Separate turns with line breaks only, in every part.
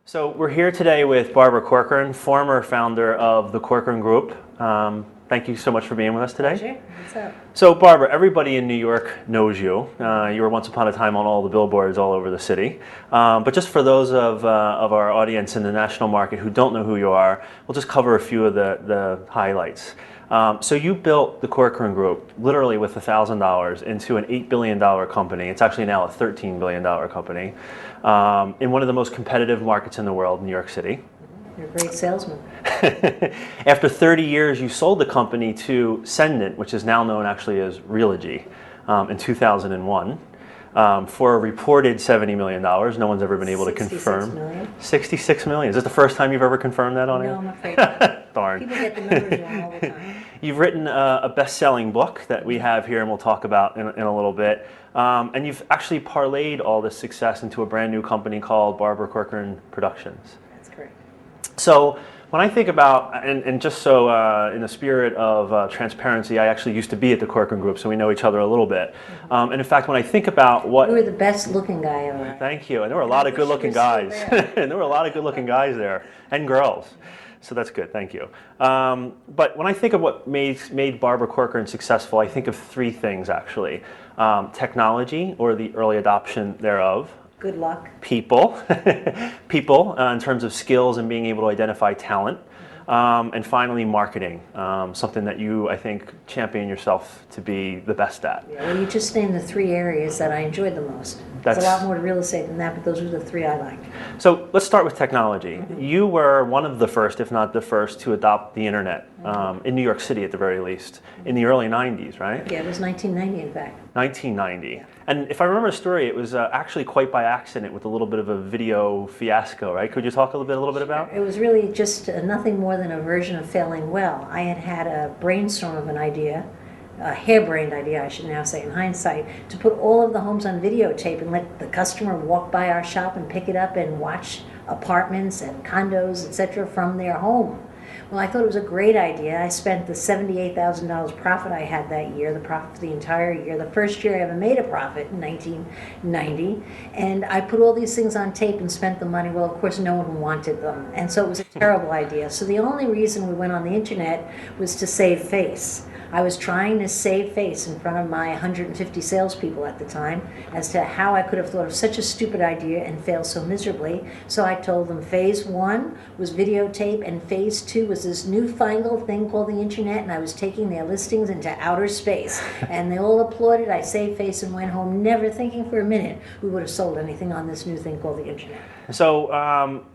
So we're here today with Barbara Corcoran, former founder of the Corcoran Group. Thank you so much for being with us today.
Pleasure. What's up?
So Barbara, everybody in New York knows you. You were once upon a time on all the billboards all over the city. But just for those of our audience in the national market who don't know who you are, we'll just cover a few of the highlights. So you built the Corcoran Group literally with $1,000 into an $8 billion company. It's actually now a $13 billion company in one of the most competitive markets in the world, New York City.
You're a great salesman.
After 30 years, you sold the company to Sendent, which is now known actually as Realogy, in 2001. For a reported $70 million. No one's ever been able to confirm.
66 million.
66 million. Is this the first time you've ever confirmed that on air?
No, I'm afraid not.
Darn.
People get the numbers wrong all the time.
You've written a best-selling book that we have here and we'll talk about in a little bit. And you've actually parlayed all this success into a brand new company called Barbara Corcoran Productions.
That's correct.
So when I think about, and just so in the spirit of transparency, I actually used to be at the Corcoran Group, so we know each other a little bit. And in fact, when I think about what...
You were the best looking guy ever.
Thank you. And there were a lot of good looking guys. And there were a lot of good looking guys there, and girls. So that's good, thank you. But when I think of what made Barbara Corcoran successful, I think of three things actually. Technology, or the early adoption thereof.
Good luck.
People, people in terms of skills and being able to identify talent. And finally, marketing, something that you, I think, champion yourself to be the best at.
Yeah, well, you just named the three areas that I enjoyed the most. There's a lot more to real estate than that, but those were the three I liked.
So let's start with technology. You were one of the first, if not the first, to adopt the internet, in New York City at the very least, in the early 90s, right?
Yeah, it was 1990 in fact.
1990. And if I remember the story, it was actually quite by accident with a little bit of a video fiasco, right? Could you talk a little bit about?
It was really just nothing more than a version of failing well. I had had a brainstorm of an idea, a harebrained idea I should now say in hindsight, to put all of the homes on videotape and let the customer walk by our shop and pick it up and watch apartments and condos, etc. from their home. Well, I thought it was a great idea. I spent the $78,000 profit I had that year, the profit for the entire year, the first year I ever made a profit in 1990, and I put all these things on tape and spent the money. Well, of course, no one wanted them, and so it was a terrible idea. So the only reason we went on the internet was to save face. I was trying to save face in front of my 150 salespeople at the time as to how I could have thought of such a stupid idea and failed so miserably. So I told them phase one was videotape and phase two was this newfangled thing called the internet, and I was taking their listings into outer space. And they all applauded. I saved face and went home never thinking for a minute we would have sold anything on this new thing called the internet.
So,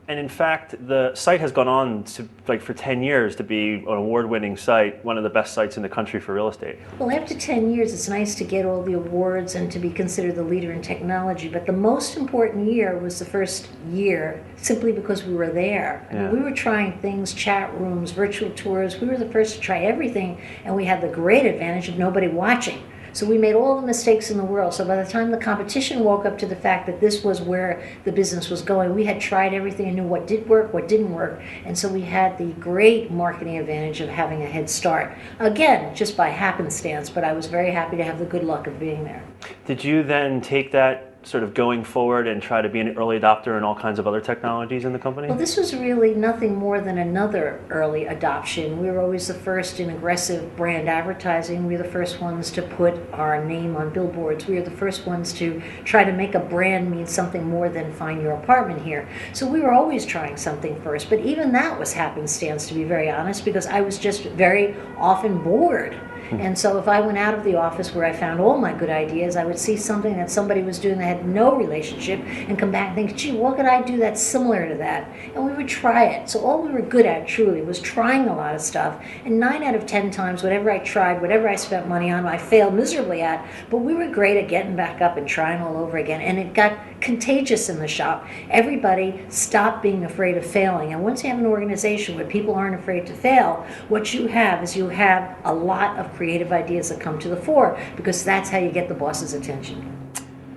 and in fact, the site has gone on to, like, for 10 years to be an award-winning site, one of the best sites in the country for real estate.
Well, after 10 years, it's nice to get all the awards and to be considered the leader in technology, but the most important year was the first year, simply because we were there.
Yeah.
I mean, we were trying things, chat rooms, virtual tours. We were the first to try everything, and we had the great advantage of nobody watching. So we made all the mistakes in the world. So by the time the competition woke up to the fact that this was where the business was going, we had tried everything and knew what did work, what didn't work. And so we had the great marketing advantage of having a head start. Again, just by happenstance, but I was very happy to have the good luck of being there.
Did you then take that sort of going forward and try to be an early adopter in all kinds of other technologies in the company?
Well, this was really nothing more than another early adoption. We were always the first in aggressive brand advertising. We were the first ones to put our name on billboards. We were the first ones to try to make a brand mean something more than find your apartment here. So we were always trying something first, but even that was happenstance, to be very honest, because I was just very often bored. And so if I went out of the office where I found all my good ideas, I would see something that somebody was doing that had no relationship and come back and think, gee, what could I do that's similar to that? And we would try it. So all we were good at truly was trying a lot of stuff. And 9 out of 10 times, whatever I tried, whatever I spent money on, I failed miserably at. But we were great at getting back up and trying all over again. And it got contagious in the shop. Everybody stopped being afraid of failing. And once you have an organization where people aren't afraid to fail, what you have is you have a lot of creative ideas that come to the fore, because that's how you get the boss's attention.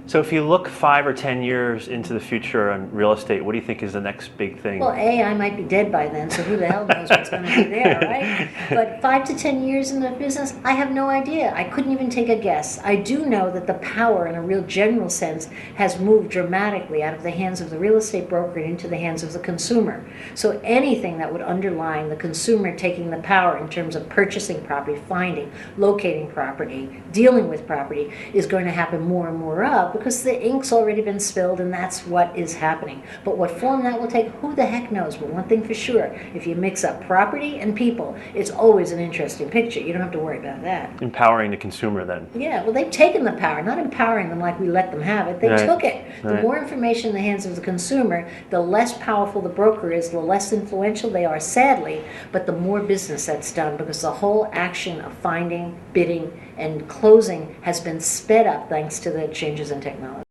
So if you look 5 or 10 years into the future on real estate, what do you think is the next big thing?
Well, I might be dead by then, so who the hell knows what's going to be there, right? But 5 to 10 years in the business, I have no idea. I couldn't even take a guess. I do know that the power, in a real general sense, has moved dramatically out of the hands of the real estate broker and into the hands of the consumer. So anything that would underline the consumer taking the power in terms of purchasing property, finding, locating property, dealing with property, is going to happen more and more of, because the ink's already been spilled, and that's what is happening. But what form that will take, who the heck knows? But one thing for sure, if you mix up property and people, it's always an interesting picture. You don't have to worry about that.
Empowering the consumer then.
Yeah, well, they've taken the power, not empowering them like we let them have it. They
Right.
took it. The
Right.
more information in the hands of the consumer, the less powerful the broker is, the less influential they are, sadly, but the more business that's done, because the whole action of finding, bidding, and closing has been sped up thanks to the changes in technology.